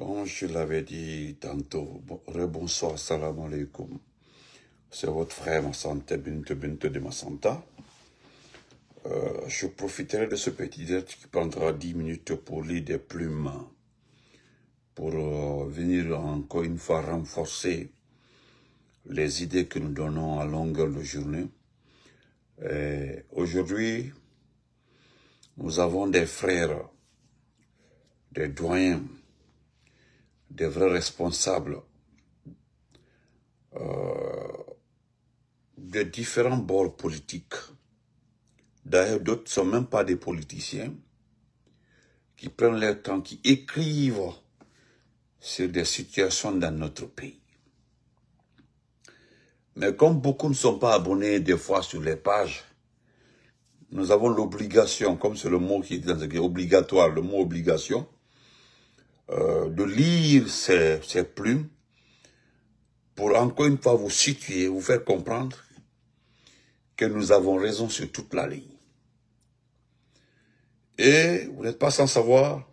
Bon, je l'avais dit tantôt. Rebonsoir, salam alaikum. C'est votre frère Massanta Binte de Massanta. Je profiterai de ce petit direct qui prendra 10 minutes pour lire des plumes, pour venir encore une fois renforcer les idées que nous donnons à longueur de journée. Aujourd'hui, nous avons des frères, des doyens, des vrais responsables de différents bords politiques. D'ailleurs, d'autres ne sont même pas des politiciens qui prennent leur temps, qui écrivent sur des situations dans notre pays. Mais comme beaucoup ne sont pas abonnés des fois sur les pages, nous avons l'obligation, comme c'est le mot qui est obligatoire, le mot obligation, de lire ces plumes pour encore une fois vous situer, vous faire comprendre que nous avons raison sur toute la ligne. Et vous n'êtes pas sans savoir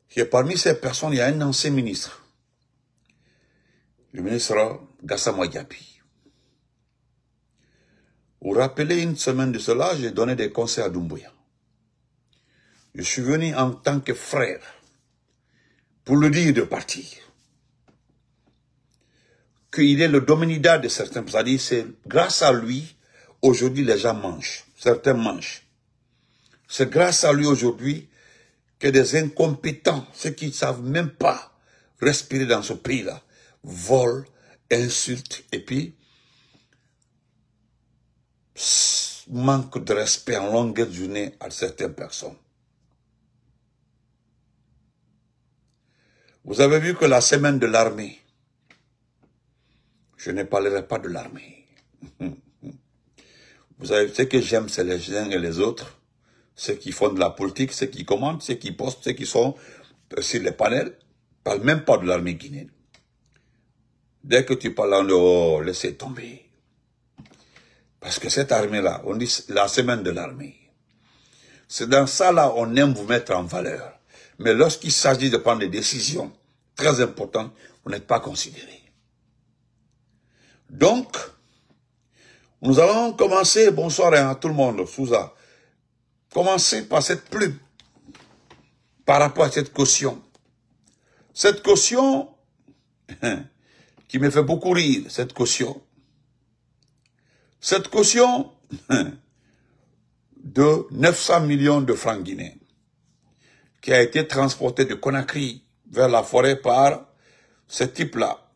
que parmi ces personnes, il y a un ancien ministre, le ministre Gassama Diaby. Vous vous rappelez, une semaine de cela, j'ai donné des conseils à Doumbouya. Je suis venu en tant que frère pour le dire de partir. Qu'il est le dominida de certains, c'est-à-dire c'est grâce à lui, aujourd'hui les gens mangent, certains mangent. C'est grâce à lui aujourd'hui que des incompétents, ceux qui ne savent même pas respirer dans ce pays-là, volent, insultent et puis manquent de respect en longueur de journée à certaines personnes. Vous avez vu que la semaine de l'armée, je ne parlerai pas de l'armée. Vous savez, ce que j'aime, c'est les uns et les autres. Ceux qui font de la politique, ceux qui commandent, ceux qui postent, ceux qui sont sur les panels. Ne parle même pas de l'armée guinéenne. Dès que tu parles en dehors, laissez tomber. Parce que cette armée-là, on dit la semaine de l'armée. C'est dans ça là on aime vous mettre en valeur. Mais lorsqu'il s'agit de prendre des décisions très importantes, vous n'êtes pas considéré. Donc, nous allons commencer, bonsoir à tout le monde, Souza, commencer par cette plume, par rapport à cette caution. Cette caution, qui me fait beaucoup rire, cette caution. Cette caution de 900 millions de francs guinéens, qui a été transportée de Conakry vers la forêt par ce type-là.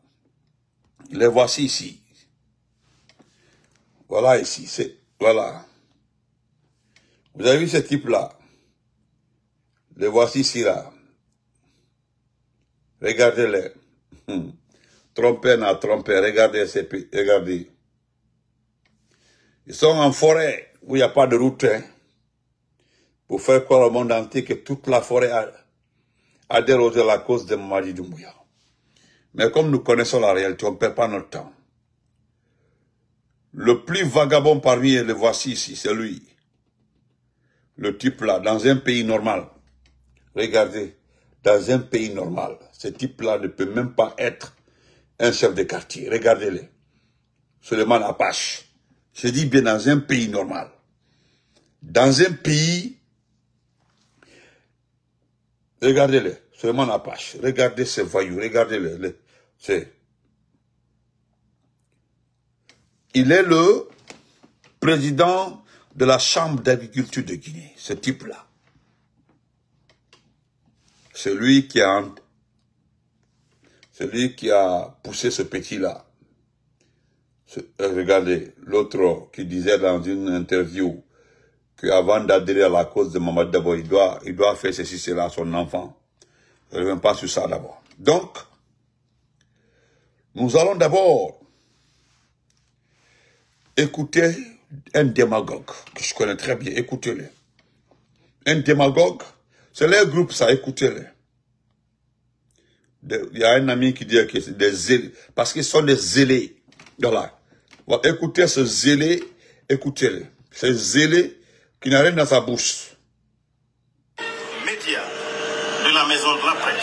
Les voici ici. Voilà ici, voilà. Vous avez vu ce type-là? Les voici ici, là. Regardez-les. Trompé n'a trompé, regardez. Ils sont en forêt où il n'y a pas de route, hein, pour faire croire au monde entier que toute la forêt a dérosé la cause de Mamadi Doumbouya. Mais comme nous connaissons la réalité, on ne perd pas notre temps. Le plus vagabond parmi eux, le voici ici, c'est lui. Le type là, dans un pays normal. Regardez, dans un pays normal, ce type là ne peut même pas être un chef de quartier. Regardez-les. Suleiman Apache. Je dis bien dans un pays normal. Dans un pays, regardez-les. Suleiman Apache. Regardez ces voyous, regardez-les. Il est le président de la Chambre d'agriculture de Guinée, ce type-là. C'est lui qui a poussé ce petit-là. Regardez, l'autre qui disait dans une interview qu'avant d'adhérer à la cause de Mamadi Dabo, il doit faire ceci, cela à son enfant. Je ne reviens pas sur ça d'abord. Donc, nous allons d'abord écoutez un démagogue, que je connais très bien, écoutez-le. Un démagogue, c'est leur groupe ça, écoutez-le. Il y a un ami qui dit que c'est des zélés, parce qu'ils sont des zélés. Voilà. Écoutez ce zélé, écoutez-le. C'est zélé qui n'a rien dans sa bouche. Média de la maison de la presse.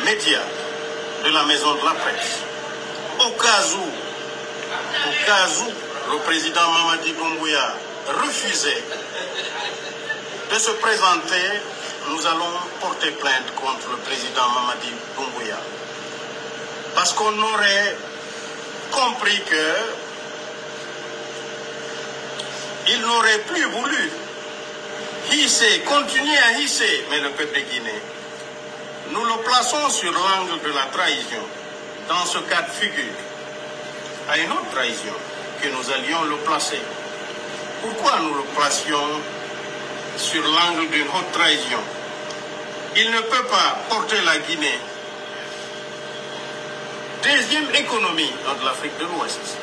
médias de la maison de la presse. Au cas où le président Mamadi Doumbouya refusait de se présenter, nous allons porter plainte contre le président Mamadi Doumbouya. Parce qu'on aurait compris qu'il n'aurait plus voulu continuer à hisser, mais le peuple guinéen. Nous le plaçons sur l'angle de la trahison, dans ce cas de figure, à une autre trahison que nous allions le placer. Pourquoi nous le placions sur l'angle d'une haute trahison? Il ne peut pas porter la Guinée, deuxième économie de l'Afrique de l'Ouest,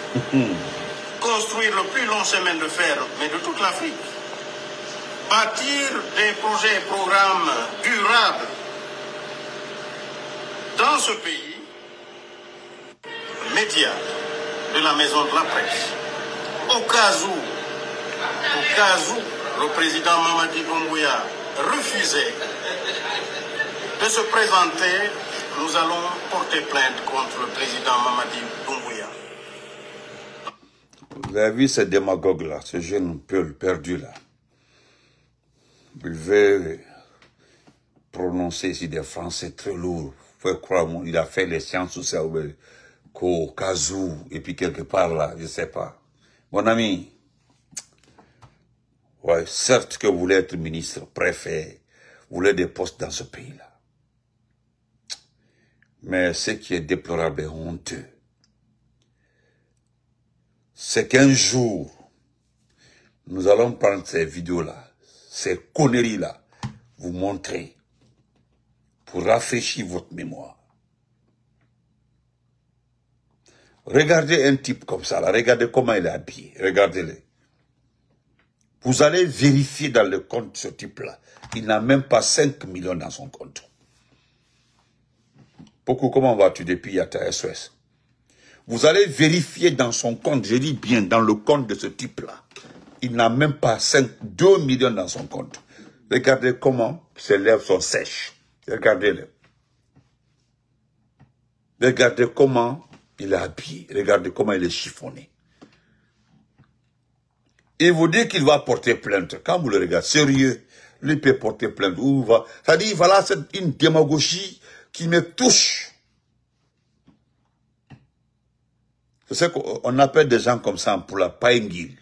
construire le plus long chemin de fer, mais de toute l'Afrique, bâtir des projets et programmes durables dans ce pays, médias de la maison de la presse. Au cas où le président Mamadi Doumbouya refusait de se présenter, nous allons porter plainte contre le président Mamadi Doumbouya. Vous avez vu ces démagogues-là, ces jeunes perdus là. Ils veulent prononcer ici des français très lourds. Faut croire, il a fait les sciences ou ça, qu'au cas où, et puis quelque part là, je sais pas. Mon ami, ouais, certes que vous voulez être ministre, préfet, vous voulez des postes dans ce pays-là. Mais ce qui est déplorable et honteux, c'est qu'un jour, nous allons prendre ces vidéos-là, ces conneries-là, vous montrer, pour rafraîchir votre mémoire. Regardez un type comme ça, là, regardez comment il est habillé, regardez-le. Vous allez vérifier dans le compte de ce type-là, il n'a même pas 5 millions dans son compte. Beaucoup, comment vas-tu depuis ta SOS? Vous allez vérifier dans son compte, je dis bien dans le compte de ce type-là. Il n'a même pas 2 millions dans son compte. Regardez comment ses lèvres sont sèches. Regardez-le. Regardez comment il est habillé. Regardez comment il est chiffonné. Il vous dit qu'il va porter plainte. Quand vous le regardez, sérieux, lui peut porter plainte. Où va? Ça dit, voilà, c'est une démagogie qui me touche. Je sais qu'on appelle des gens comme ça pour la païnguille.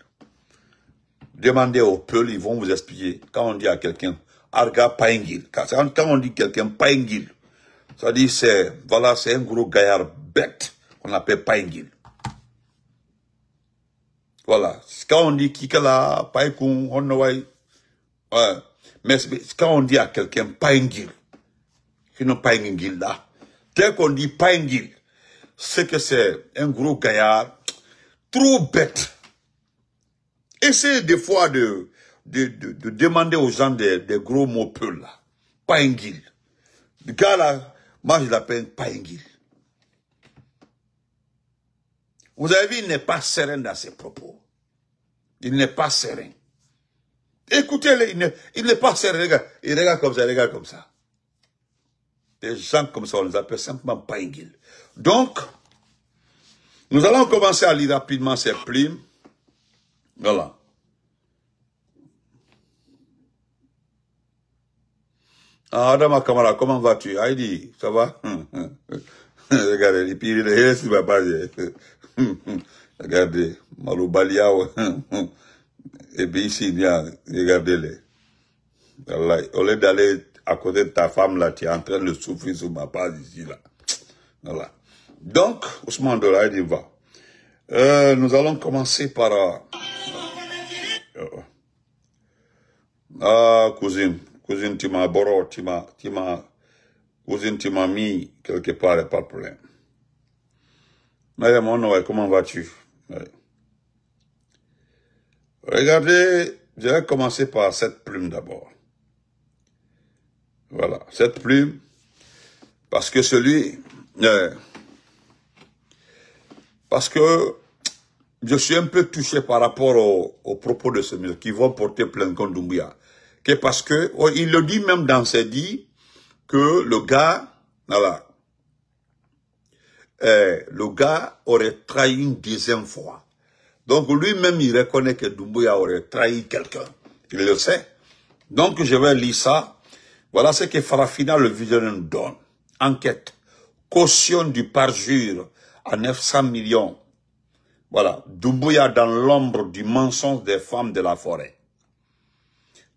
Demandez au peuple, ils vont vous expliquer. Quand on dit à quelqu'un, Arga païnguille. Quand on dit quelqu'un païnguille, ça dit, voilà, c'est un gros gaillard bête qu'on appelle païnguille. Voilà. Quand on dit Kikala, païkoun, honowai, ouais. Mais quand on dit à quelqu'un païnguille, qui n'a pas une là, dès qu'on dit païnguille, c'est que c'est un gros gaillard, trop bête. Essayez des fois de demander aux gens des gros mots peu là. Païnguille. Le gars là, moi je l'appelle païnguille. Vous avez vu, il n'est pas serein dans ses propos. Il n'est pas serein. Écoutez-le, il n'est pas serein, regarde. Il regarde comme ça, Des gens comme ça, on les appelle simplement païnguille. Donc, nous allons commencer à lire rapidement ces plumes. Voilà. Ah, Adama Kamara, comment vas-tu? Heidi, ça va? Regardez, et puis il reste ma base. Regardez, Malou Baliao. Et puis ici, regardez-les. Au lieu d'aller à côté de ta femme, là, tu es en train de souffrir sur ma base ici, là. Voilà. Donc, Ousmane Dola, il va. Nous allons commencer par... cousine, tu m'as borré, cousine, tu m'as mis quelque part, il n'y a pas de problème. Madame, comment vas-tu? Ouais. Regardez, je vais commencer par cette plume d'abord. Voilà, cette plume, parce que parce que je suis un peu touché par rapport aux propos de ce monsieur qui vont porter plainte contre Doumbouya. Que parce que, il le dit même dans ses dits, que le gars, voilà, le gars aurait trahi une deuxième fois. Donc lui-même, il reconnaît que Doumbouya aurait trahi quelqu'un. Il le sait. Donc je vais lire ça. Voilà ce que Farafina, le visionnaire, nous donne. Enquête. Caution du parjure à 900 millions. Voilà. Doumbouya dans l'ombre du mensonge des femmes de la forêt.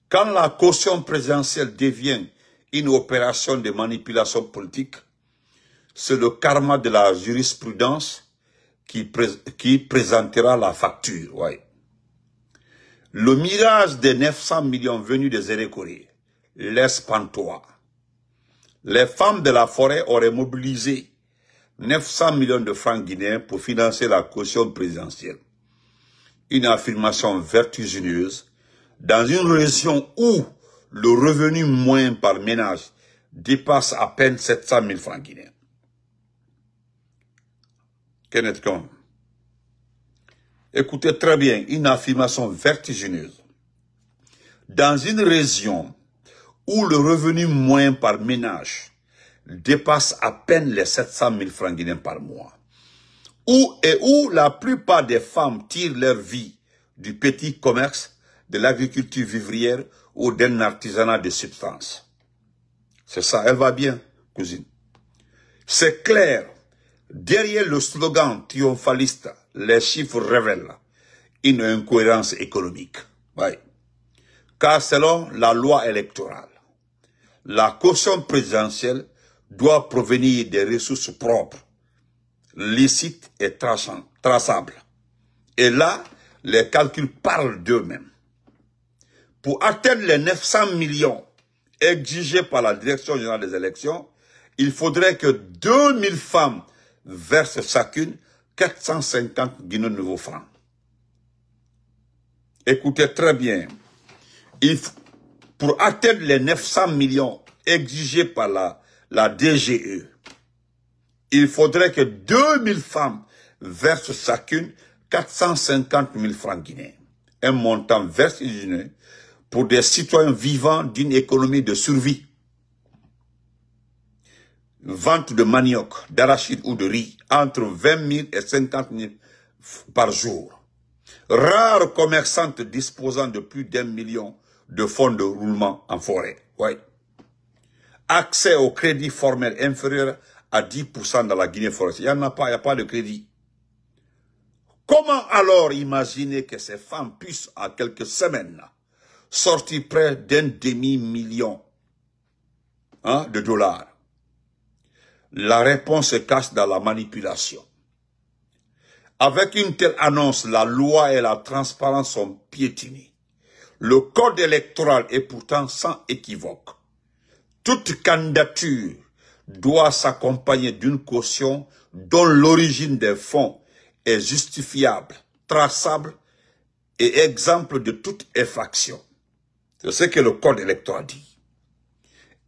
Quand la caution présidentielle devient une opération de manipulation politique, c'est le karma de la jurisprudence qui présentera la facture. Ouais. Le mirage des 900 millions venus des Érékoré laisse pantois. Les femmes de la forêt auraient mobilisé 900 millions de francs guinéens pour financer la caution présidentielle. Une affirmation vertigineuse dans une région où le revenu moyen par ménage dépasse à peine 700 000 francs guinéens. Kenneth Kong. Écoutez très bien, une affirmation vertigineuse. Dans une région où le revenu moyen par ménage dépasse à peine les 700 000 francs guinéens par mois, où la plupart des femmes tirent leur vie du petit commerce, de l'agriculture vivrière ou d'un artisanat de substance. C'est ça, elle va bien, cousine. C'est clair, derrière le slogan triomphaliste, les chiffres révèlent une incohérence économique. Ouais. Car selon la loi électorale, la caution présidentielle doit provenir des ressources propres, licites et traçables. Et là, les calculs parlent d'eux-mêmes. Pour atteindre les 900 millions exigés par la Direction générale des élections, il faudrait que 2000 femmes versent chacune 450 guinées de nouveaux francs. Écoutez très bien. Pour atteindre les 900 millions exigés par la DGE, il faudrait que 2000 femmes versent chacune 450 000 francs guinéens. Un montant vertigineux pour des citoyens vivant d'une économie de survie. Vente de manioc, d'arachide ou de riz entre 20 000 et 50 000 par jour. Rares commerçantes disposant de plus d'1 million de fonds de roulement en forêt. Ouais. Accès au crédit formel inférieur à 10% dans la Guinée forestière. Il n'y en a pas, il n'y a pas de crédit. Comment alors imaginer que ces femmes puissent, en quelques semaines, sortir près d'un demi-million de dollars? La réponse se cache dans la manipulation. Avec une telle annonce, la loi et la transparence sont piétinées. Le code électoral est pourtant sans équivoque. Toute candidature doit s'accompagner d'une caution dont l'origine des fonds est justifiable, traçable et exemple de toute infraction. C'est ce que le code électoral dit.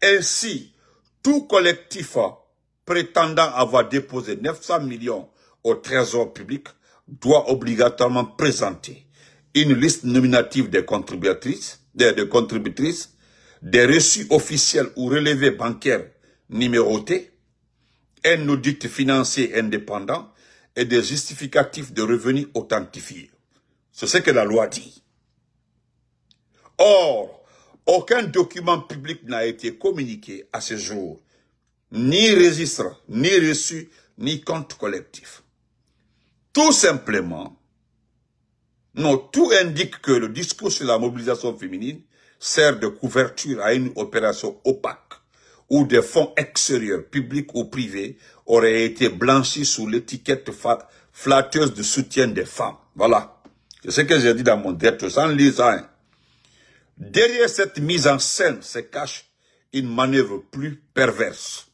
Ainsi, tout collectif prétendant avoir déposé 900 millions au trésor public doit obligatoirement présenter une liste nominative des contributrices, des reçus officiels ou relevés bancaires numérotés, un audit financier indépendant et des justificatifs de revenus authentifiés. C'est ce que la loi dit. Or, aucun document public n'a été communiqué à ce jour, ni registre, ni reçu, ni compte collectif. Tout simplement, tout indique que le discours sur la mobilisation féminine sert de couverture à une opération opaque où des fonds extérieurs, publics ou privés, auraient été blanchis sous l'étiquette flatteuse de soutien des femmes. Voilà. C'est ce que j'ai dit dans mon direct, sans lire ça. Hein. Derrière cette mise en scène se cache une manœuvre plus perverse.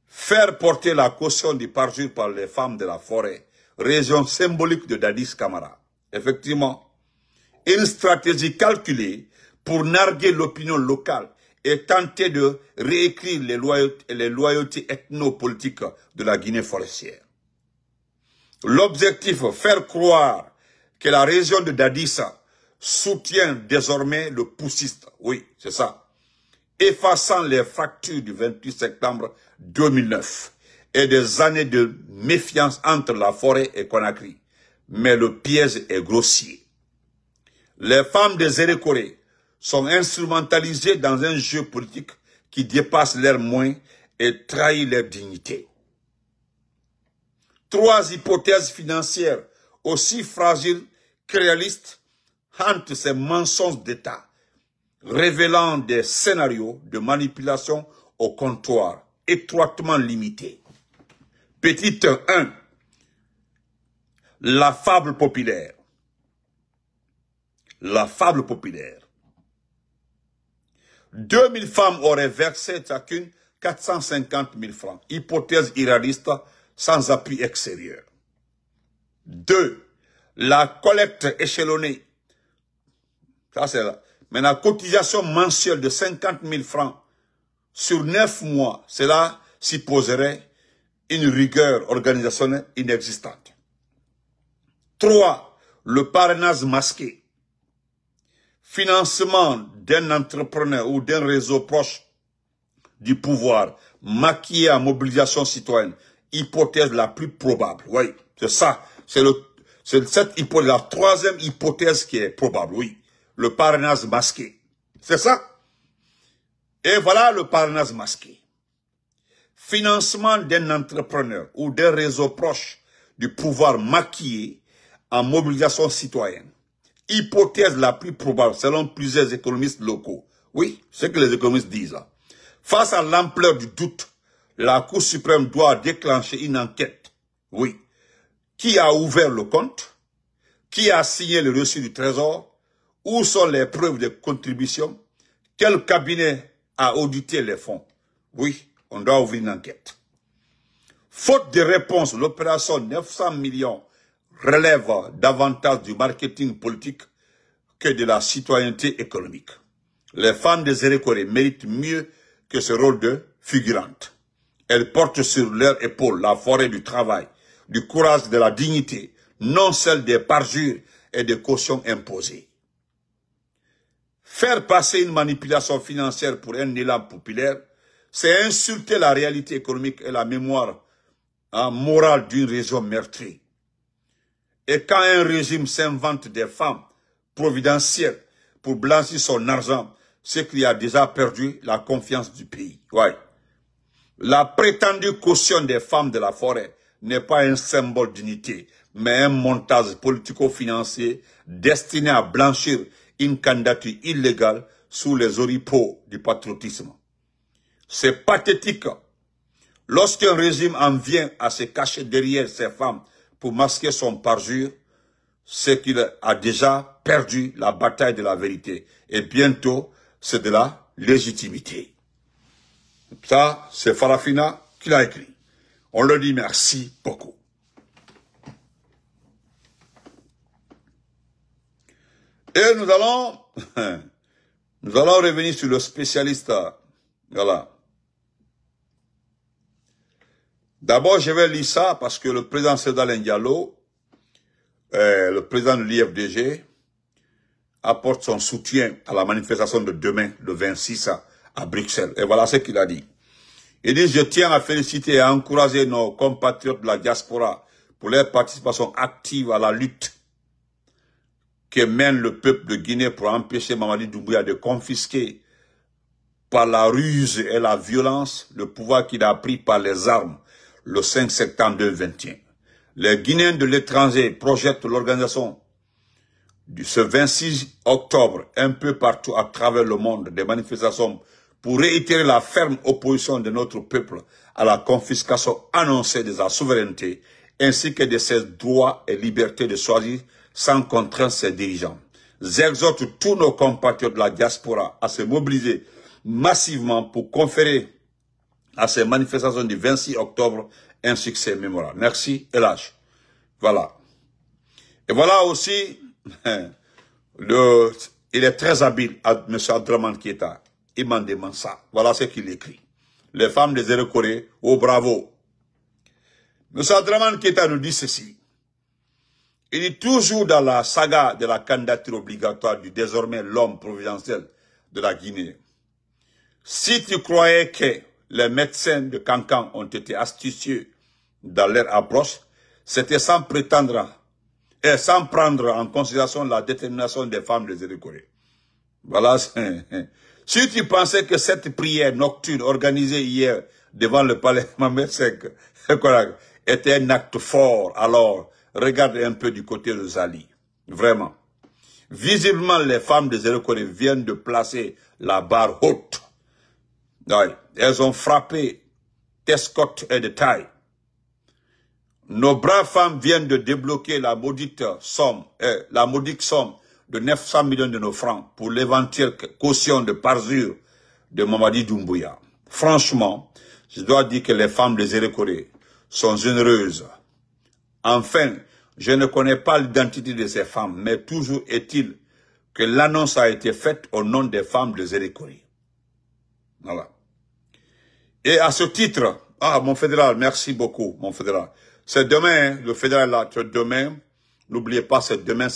Faire porter la caution du parjure par les femmes de la forêt, région symbolique de Dadis Camara. Effectivement, une stratégie calculée pour narguer l'opinion locale et tenter de réécrire les loyautés ethno-politiques de la Guinée forestière. L'objectif, faire croire que la région de Dadissa soutient désormais le poussiste. Oui, c'est ça. Effaçant les fractures du 28 septembre 2009 et des années de méfiance entre la forêt et Conakry. Mais le piège est grossier. Les femmes des Zérékoré sont instrumentalisées dans un jeu politique qui dépasse leurs moyens et trahit leur dignité. 3 hypothèses financières aussi fragiles que réalistes hantent ces mensonges d'État, révélant des scénarios de manipulation au comptoir étroitement limités. Petit 1. La fable populaire. La fable populaire. 2000 femmes auraient versé chacune 450 000 francs. Hypothèse irréaliste sans appui extérieur. 2. La collecte échelonnée. Ça c'est là. Mais la cotisation mensuelle de 50 000 francs sur 9 mois, cela supposerait une rigueur organisationnelle inexistante. 3. Le parrainage masqué. Financement d'un entrepreneur ou d'un réseau proche du pouvoir, maquillé à mobilisation citoyenne. Hypothèse la plus probable. Oui, c'est ça. C'est cette hypothèse, la 3e hypothèse qui est probable. Oui, le parrainage masqué. C'est ça. Et voilà le parrainage masqué. Financement d'un entrepreneur ou d'un réseau proche du pouvoir maquillé en mobilisation citoyenne. Hypothèse la plus probable selon plusieurs économistes locaux. Oui, c'est ce que les économistes disent là. Face à l'ampleur du doute, la Cour suprême doit déclencher une enquête. Oui. Qui a ouvert le compte? Qui a signé le reçu du Trésor? Où sont les preuves de contribution? Quel cabinet a audité les fonds? Oui, on doit ouvrir une enquête. Faute de réponse, l'opération 900 millions relève davantage du marketing politique que de la citoyenneté économique. Les femmes des Zérékoré méritent mieux que ce rôle de figurante. Elles portent sur leurs épaules la forêt du travail, du courage, de la dignité, non celle des parjures et des cautions imposées. Faire passer une manipulation financière pour un élan populaire, c'est insulter la réalité économique et la mémoire morale d'une région meurtrie. Et quand un régime s'invente des femmes providentielles pour blanchir son argent, c'est qu'il a déjà perdu la confiance du pays. Ouais. La prétendue caution des femmes de la forêt n'est pas un symbole d'unité, mais un montage politico-financier destiné à blanchir une candidature illégale sous les oripeaux du patriotisme. C'est pathétique. Lorsqu'un régime en vient à se cacher derrière ces femmes pour masquer son parjure, c'est qu'il a déjà perdu la bataille de la vérité. Et bientôt, c'est de la légitimité. Ça, c'est Farafina qui l'a écrit. On le dit merci beaucoup. Et nous allons revenir sur le spécialiste. Voilà. D'abord, je vais lire ça parce que le président Sédalin Diallo, le président de l'IFDG, apporte son soutien à la manifestation de demain, le 26 à Bruxelles. Et voilà ce qu'il a dit. Il dit, je tiens à féliciter et à encourager nos compatriotes de la diaspora pour leur participation active à la lutte que mène le peuple de Guinée pour empêcher Mamadi Doumbouya de confisquer par la ruse et la violence le pouvoir qu'il a pris par les armes le 5 septembre 2021. Les Guinéens de l'étranger projettent l'organisation ce 26 octobre un peu partout à travers le monde des manifestations pour réitérer la ferme opposition de notre peuple à la confiscation annoncée de sa souveraineté ainsi que de ses droits et libertés de choisir sans contraindre ses dirigeants. J'exhorte tous nos compatriotes de la diaspora à se mobiliser massivement pour conférer à ces manifestations du 26 octobre un succès mémorable. Merci, Elage. Voilà. Et voilà aussi, il est très habile, M. Abdraman Keita. Il m'en demande ça. Voilà ce qu'il écrit. Les femmes des Zérékoré, oh bravo. M. Abdraman Keita nous dit ceci. Il est toujours dans la saga de la candidature obligatoire du désormais l'homme providentiel de la Guinée. Si tu croyais que les médecins de Cancan ont été astucieux dans leur approche, c'était sans prétendre et sans prendre en considération la détermination des femmes des Zérékoré. Voilà. Si tu pensais que cette prière nocturne organisée hier devant le palais Mohamed V était un acte fort, alors regarde un peu du côté de Zali. Vraiment. Visiblement, les femmes des Zérékoré viennent de placer la barre haute. Ouais. Elles ont frappé Tescott et de taille. Nos braves femmes viennent de débloquer la modique somme de 900 millions de nos francs pour l'éventuelle caution de parjure de Mamadi Doumbouya. Franchement, je dois dire que les femmes des Zérékoré sont généreuses. Enfin, je ne connais pas l'identité de ces femmes, mais toujours est-il que l'annonce a été faite au nom des femmes des Zérékoré. Voilà. Et à ce titre, mon fédéral, merci beaucoup, mon fédéral. C'est demain, le fédéral là, demain, n'oubliez pas, c'est demain,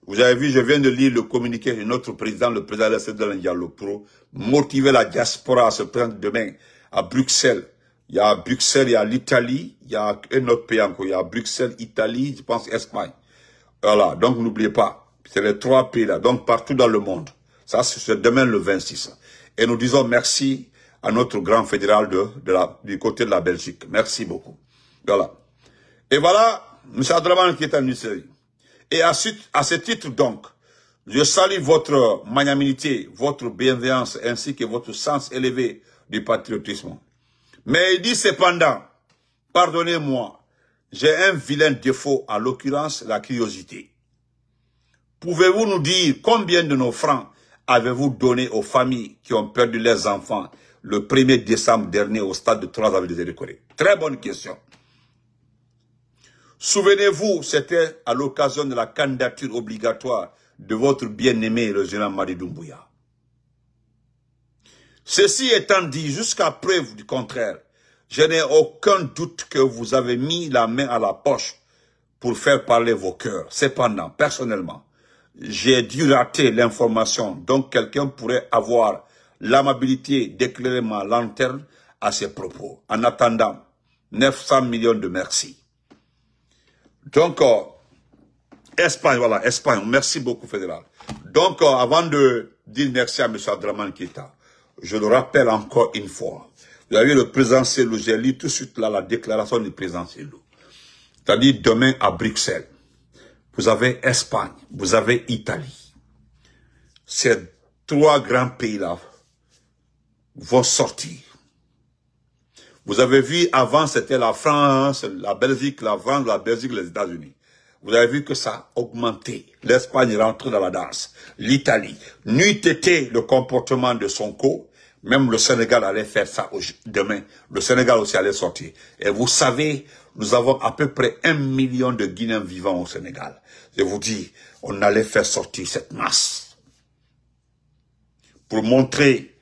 vous avez vu, je viens de lire le communiqué de notre président, le président Alassane Diallo, pour motiver la diaspora à se présenter demain à Bruxelles. Il y a Bruxelles, il y a l'Italie, il y a un autre pays encore, il y a Bruxelles, Italie, je pense Espagne. Voilà, donc n'oubliez pas, c'est les 3 pays là, donc partout dans le monde. Ça, c'est demain le 26. Et nous disons merci à notre grand fédéral du côté de la Belgique. Merci beaucoup. Voilà. Et voilà, M. Abdraman qui est en Nigerie. Et à ce titre donc, je salue votre magnanimité, votre bienveillance ainsi que votre sens élevé du patriotisme. Mais il dit cependant, pardonnez-moi, j'ai un vilain défaut, en l'occurrence la curiosité. Pouvez-vous nous dire combien de nos francs avez-vous donné aux familles qui ont perdu leurs enfants le 1er décembre dernier au stade de 3 avril des Zérékoré? Très bonne question. Souvenez-vous, c'était à l'occasion de la candidature obligatoire de votre bien-aimé, le général Mamadi Doumbouya. Ceci étant dit, jusqu'à preuve du contraire, je n'ai aucun doute que vous avez mis la main à la poche pour faire parler vos cœurs. Cependant, personnellement, j'ai dû rater l'information, donc quelqu'un pourrait avoir l'amabilité d'éclairer ma lanterne à ces propos. En attendant, 900 millions de merci. Donc, Espagne, voilà, Espagne, merci beaucoup, fédéral. Donc, avant de dire merci à M. Abdraman Keïta, je le rappelle encore une fois. Vous avez le président Cellou, j'ai lu tout de suite là la déclaration du président Cellou. C'est-à-dire demain à Bruxelles, vous avez Espagne, vous avez Italie. Ces 3 grands pays-là vont sortir. Vous avez vu, avant, c'était la France, la Belgique, la France, la Belgique, les États-Unis. Vous avez vu que ça a augmenté. L'Espagne rentre dans la danse. L'Italie. N'eût été le comportement de Sonko, même le Sénégal allait faire ça demain. Le Sénégal aussi allait sortir. Et vous savez, nous avons à peu près 1 million de Guinéens vivants au Sénégal. Je vous dis, on allait faire sortir cette masse. Pour montrer,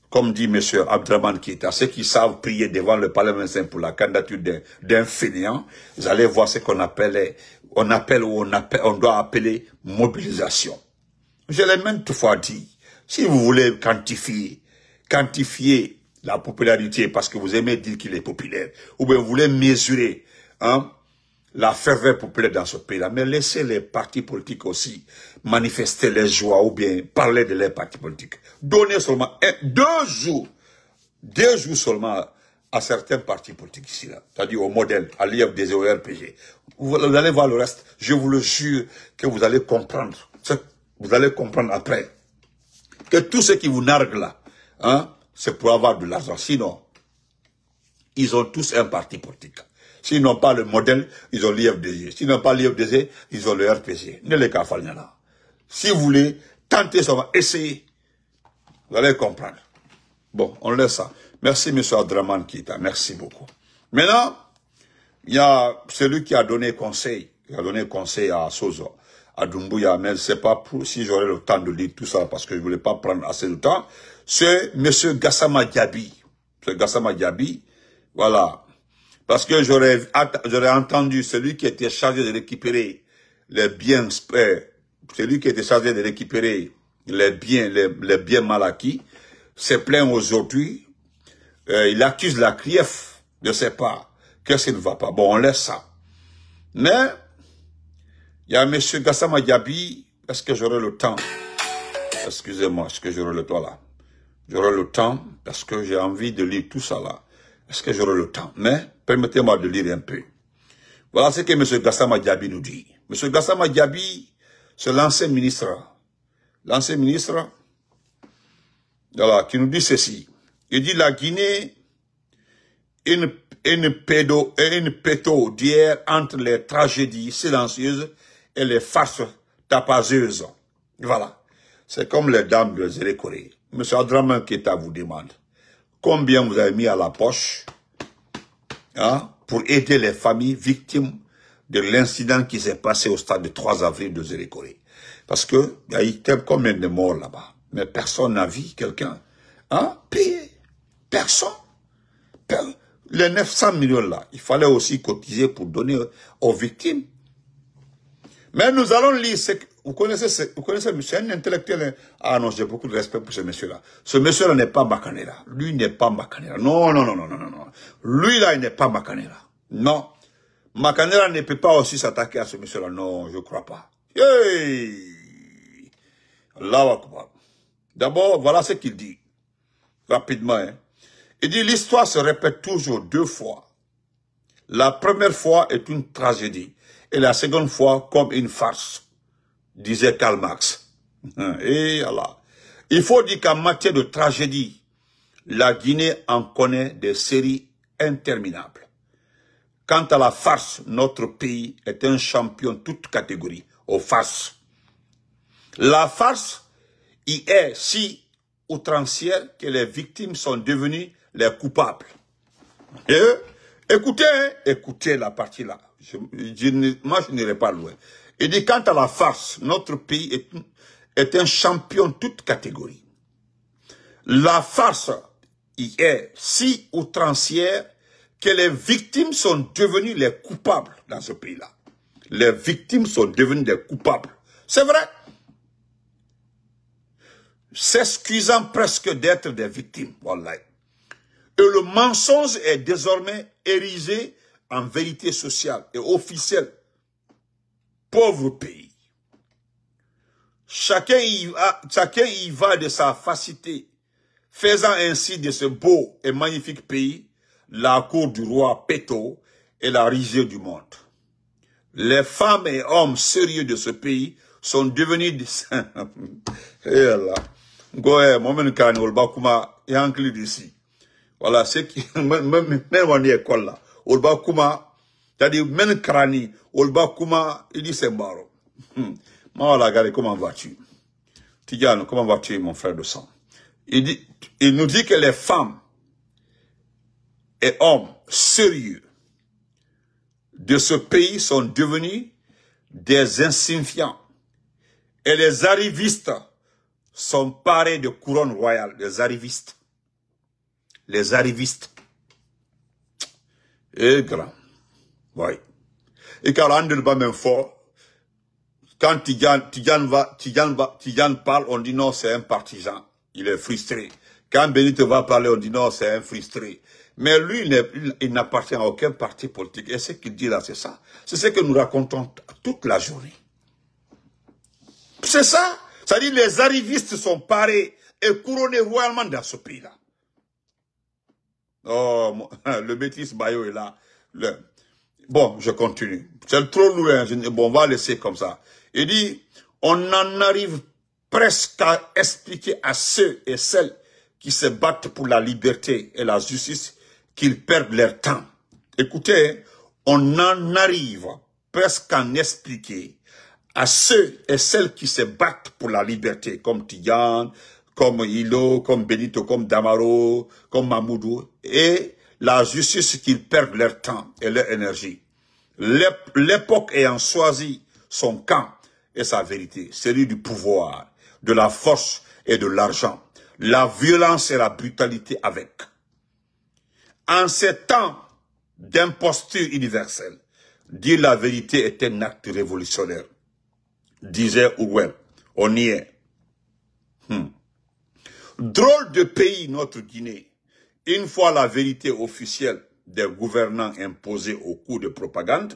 comme dit M. Abdraman Keïta, ceux qui savent prier devant le Parlement pour la candidature d'un fainéant, vous allez voir ce qu'on appelle, on doit appeler mobilisation. Je l'ai maintes fois dit, si vous voulez quantifier la popularité parce que vous aimez dire qu'il est populaire, ou bien vous voulez mesurer la ferveur populaire dans ce pays-là, mais laissez les partis politiques aussi manifester les joies ou bien parler de leurs partis politiques. Donnez seulement 2 jours seulement à certains partis politiques ici, là, c'est-à-dire au modèle, à l'IFDZ, au RPG. Vous allez voir le reste, je vous le jure que vous allez comprendre. Vous allez comprendre après que tout ce qui vous nargue là, c'est pour avoir de l'argent. Sinon, ils ont tous un parti politique. S'ils n'ont pas le modèle, ils ont l'IFDZ. S'ils n'ont pas l'IFDZ, ils ont le RPG. Ne les cafalent là. Si vous voulez, tentez seulement, essayez. Vous allez comprendre. Bon, on laisse ça. Merci, M. Abdraman Keïta. Merci beaucoup. Maintenant, il y a celui qui a donné conseil. Il a donné conseil à Sozo, à Doumbouya, mais je ne sais pas si j'aurai le temps de lire tout ça parce que je ne voulais pas prendre assez de temps. C'est M. Gassama Diaby. M. Gassama Diaby, voilà. Parce que j'aurais entendu celui qui était chargé de récupérer les biens, celui qui était chargé de récupérer les biens mal acquis, se plaint aujourd'hui il accuse la CRIEF de ses parts. Qu'est-ce qui ne va pas? Bon, on laisse ça. Mais, il y a M. Gassama Diaby, est-ce que j'aurai le temps? Excusez-moi, est-ce que j'aurai le temps là? J'aurai le temps, parce que j'ai envie de lire tout ça là. Est-ce que j'aurai le temps? Mais, permettez-moi de lire un peu. Voilà ce que M. Gassama Diaby nous dit. M. Gassama Diaby, c'est l'ancien ministre. L'ancien ministre, voilà, qui nous dit ceci. Il dit la Guinée est une péto d'hier entre les tragédies silencieuses et les farces tapageuses. Voilà. C'est comme les dames de Zérékoré. M. Adraman Keita vous demande combien vous avez mis à la poche pour aider les familles victimes de l'incident qui s'est passé au stade du 3 avril de Zérékoré. Parce que il y a eu combien de morts là-bas. Mais personne n'a vu quelqu'un payer. Personne. Les 900 millions là, il fallait aussi cotiser pour donner aux victimes. Mais nous allons lire ce que vous connaissez, c'est un intellectuel. Ah non, j'ai beaucoup de respect pour ce monsieur-là. Ce monsieur-là n'est pas Makanera. Lui n'est pas Makanera. Non. Lui là, il n'est pas Makanera. Non. Makanera ne peut pas aussi s'attaquer à ce monsieur-là. Non, je ne crois pas. Hey! Allahu Akbar. D'abord, voilà ce qu'il dit. Rapidement. Il dit, l'histoire se répète toujours 2 fois. La première fois est une tragédie. Et la seconde fois comme une farce, disait Karl Marx. Et Allah. Il faut dire qu'en matière de tragédie, la Guinée en connaît des séries interminables. Quant à la farce, notre pays est un champion toute catégorie aux farces. La farce y est si outrancière que les victimes sont devenues les coupables. Et écoutez la partie là. Moi, je n'irai pas loin. Il dit, quant à la farce, notre pays est un champion toute catégorie. La farce y est si outrancière que les victimes sont devenues les coupables dans ce pays-là. Les victimes sont devenues des coupables. C'est vrai. S'excusant presque d'être des victimes. Wallahi. Et le mensonge est désormais érigé en vérité sociale et officielle. Pauvre pays. Chacun y va de sa facilité, faisant ainsi de ce beau et magnifique pays la cour du roi Péto et la risée du monde. Les femmes et hommes sérieux de ce pays sont devenus des... Voilà, c'est qui, même on est école là. Olba Kuma, c'est-à-dire, même Krani, Olba Kuma, il dit c'est baro. Mawala, regardez, comment vas-tu? Tidjane, comment vas-tu, mon frère de sang? Il nous dit que les femmes et hommes sérieux de ce pays sont devenus des insignifiants. Et les arrivistes sont parés de couronne royale, les arrivistes. Les arrivistes. Et grand. Oui. Et quand on ne va même fort, quand Tidjane parle, on dit non, c'est un partisan. Il est frustré. Quand Benito va parler, on dit non, c'est un frustré. Mais lui, il n'appartient à aucun parti politique. Et ce qu'il dit là, c'est ça. C'est ce que nous racontons toute la journée. C'est ça. C'est-à-dire les arrivistes sont parés et couronnés royalement dans ce pays-là. Oh, le bêtise Bayo est là. Bon, je continue. C'est trop loin. Bon, on va laisser comme ça. Il dit, on en arrive presque à expliquer à ceux et celles qui se battent pour la liberté et la justice qu'ils perdent leur temps. Écoutez, on en arrive presque à en expliquer à ceux et celles qui se battent pour la liberté, comme Tidjane, comme Hilo, comme Benito, comme Damaro, comme Mamoudou, et la justice qu'ils perdent leur temps et leur énergie. L'époque ayant choisi son camp et sa vérité, celui du pouvoir, de la force et de l'argent, la violence et la brutalité avec. En ces temps d'imposture universelle, dire la vérité est un acte révolutionnaire, disait Orwell. On y est. Drôle de pays, notre Guinée. une fois la vérité officielle des gouvernants imposée au coup de propagande,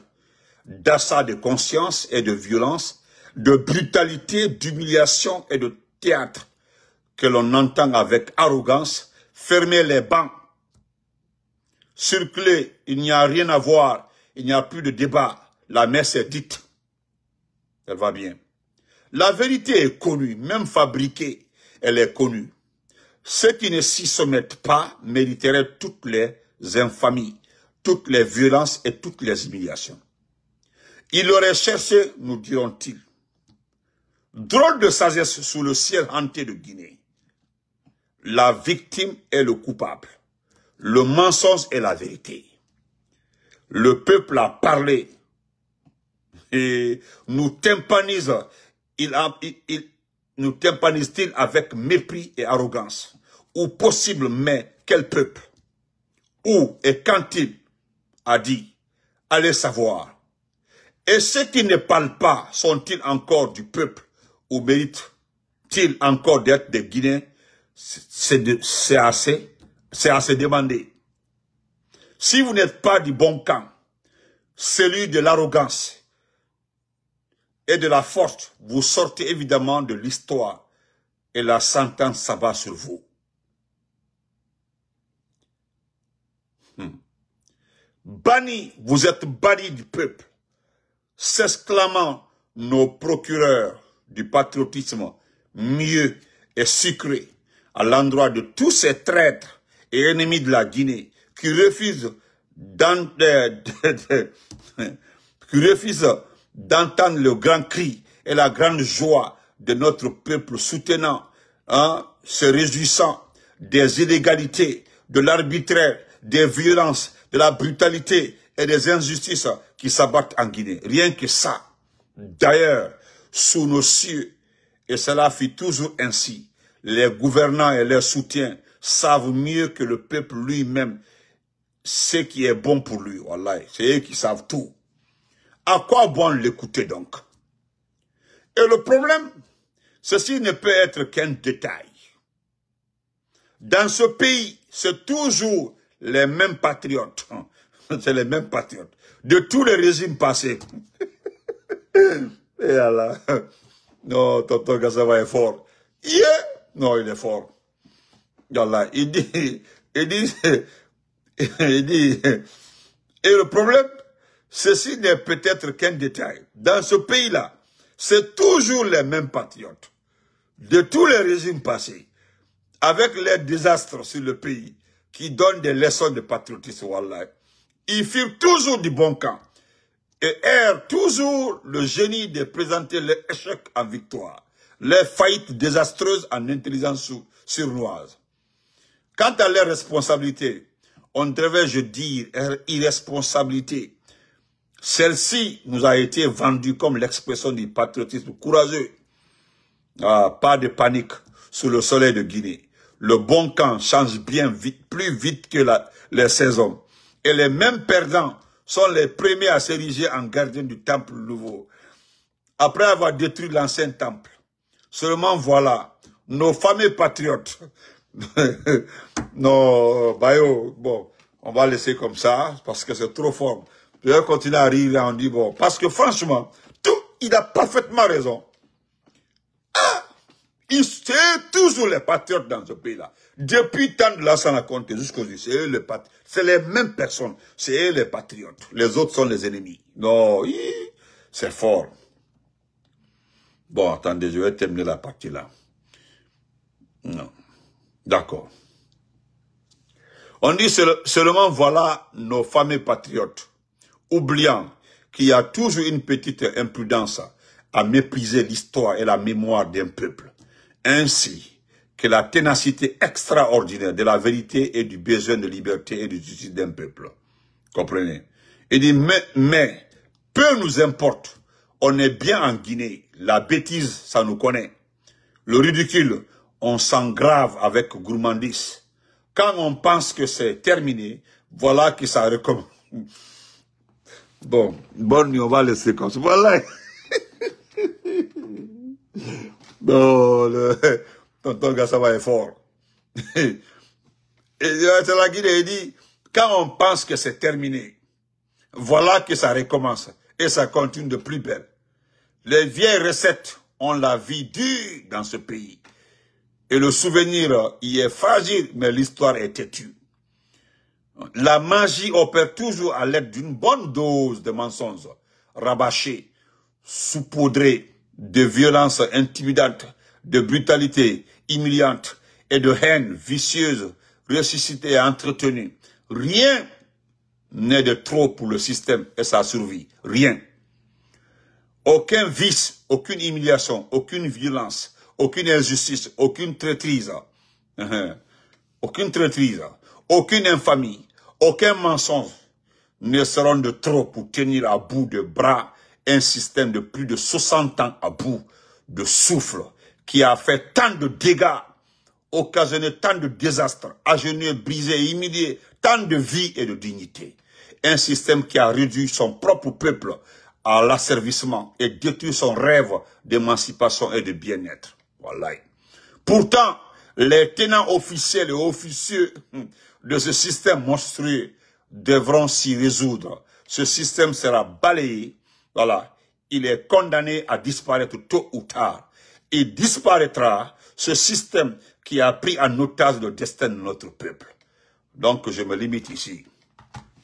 d'achat de conscience et de violence, de brutalité, d'humiliation et de théâtre que l'on entend avec arrogance, fermer les bancs, circuler, il n'y a rien à voir, il n'y a plus de débat, la messe est dite. Elle va bien. La vérité est connue, même fabriquée, elle est connue. Ceux qui ne s'y soumettent pas mériteraient toutes les infamies, toutes les violences et toutes les humiliations. Il aurait cherché, nous diront-ils, drôle de sagesse sous le ciel hanté de Guinée. La victime est le coupable. Le mensonge est la vérité. Le peuple a parlé et nous tympanise. Nous tympanise-t-il avec mépris et arrogance? Ou possible, mais quel peuple? Où et quand il a dit, allez savoir. Et ceux qui ne parlent pas, sont-ils encore du peuple? Ou méritent-ils encore d'être des Guinéens? C'est à se demander. Si vous n'êtes pas du bon camp, celui de l'arrogance et de la force, vous sortez évidemment de l'histoire et la sentence s'abat sur vous. Banni, vous êtes banni du peuple, s'exclamant nos procureurs du patriotisme mieux et sucré à l'endroit de tous ces traîtres et ennemis de la Guinée qui refusent d'entendre le grand cri et la grande joie de notre peuple soutenant, se réjouissant des inégalités, de l'arbitraire, des violences, de la brutalité et des injustices qui s'abattent en Guinée. Rien que ça. D'ailleurs, sous nos cieux, et cela fit toujours ainsi, les gouvernants et leurs soutiens savent mieux que le peuple lui-même ce qui est bon pour lui. Wallahi, c'est eux qui savent tout. À quoi bon l'écouter donc? Et le problème, ceci ne peut être qu'un détail. Dans ce pays, c'est toujours les mêmes patriotes. C'est les mêmes patriotes. De tous les régimes passés. Et Allah. Non, Tonton Gassama est fort. Yeah. Non, il est fort. Allah. Il dit, et le problème, ceci n'est peut-être qu'un détail. Dans ce pays-là, c'est toujours les mêmes patriotes. De tous les régimes passés. Avec les désastres sur le pays, qui donnent des leçons de patriotisme, wallah. Ils firent toujours du bon camp. Et errent toujours le génie de présenter les échecs en victoire. Les faillites désastreuses en intelligence sournoise. Quant à leurs responsabilités, on devrait, je dire, irresponsabilité. Celle-ci nous a été vendue comme l'expression du patriotisme courageux. Pas de panique sous le soleil de Guinée. Le bon camp change bien vite, plus vite que les saisons. Et les mêmes perdants sont les premiers à s'ériger en gardiens du temple nouveau. Après avoir détruit l'ancien temple, seulement voilà, nos fameux patriotes, non, Bayo, bon, on va laisser comme ça, parce que c'est trop fort. Je vais continuer à rire et on dit, bon, parce que franchement, il a parfaitement raison. C'est toujours les patriotes dans ce pays-là. Depuis tant de Lassana Conté jusqu'aujourd'hui, c'est les mêmes personnes. C'est eux les patriotes. Les autres sont les ennemis. Non, c'est fort. Bon, attendez, je vais terminer la partie là. Non. D'accord. On dit seulement voilà nos fameux patriotes, oubliant qu'il y a toujours une petite imprudence à mépriser l'histoire et la mémoire d'un peuple. Ainsi que la ténacité extraordinaire de la vérité et du besoin de liberté et de justice d'un peuple. Comprenez? Il dit, mais peu nous importe. On est bien en Guinée. La bêtise, ça nous connaît. Le ridicule, on s'engrave avec gourmandise. Quand on pense que c'est terminé, voilà que ça recommence. Bon, bonne nuit, on va laisser comme ça. Voilà. Bon, Tonton Gassama est fort. Et la Guinée dit, quand on pense que c'est terminé, voilà que ça recommence. Et ça continue de plus belle. Les vieilles recettes ont la vie dure dans ce pays. Et le souvenir y est fragile, mais l'histoire est têtue. La magie opère toujours à l'aide d'une bonne dose de mensonges, rabâchés, saupoudrés, de violences intimidantes, de brutalité humiliante et de haine vicieuse, ressuscitée et entretenue. Rien n'est de trop pour le système et sa survie. Rien. Aucun vice, aucune humiliation, aucune violence, aucune injustice, aucune traîtrise, aucune infamie, aucun mensonge ne seront de trop pour tenir à bout de bras un système de plus de 60 ans à bout de souffle qui a fait tant de dégâts, occasionné tant de désastres, agenouillé, brisé, humilié, tant de vie et de dignité. Un système qui a réduit son propre peuple à l'asservissement et détruit son rêve d'émancipation et de bien-être. Voilà. Pourtant, les tenants officiels et officieux de ce système monstrueux devront s'y résoudre. Ce système sera balayé. Voilà. Il est condamné à disparaître tôt ou tard. Il disparaîtra, ce système qui a pris en otage le destin de notre peuple. Donc, je me limite ici.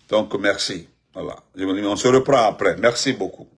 Donc, merci. Voilà. On se reprend après. Merci beaucoup.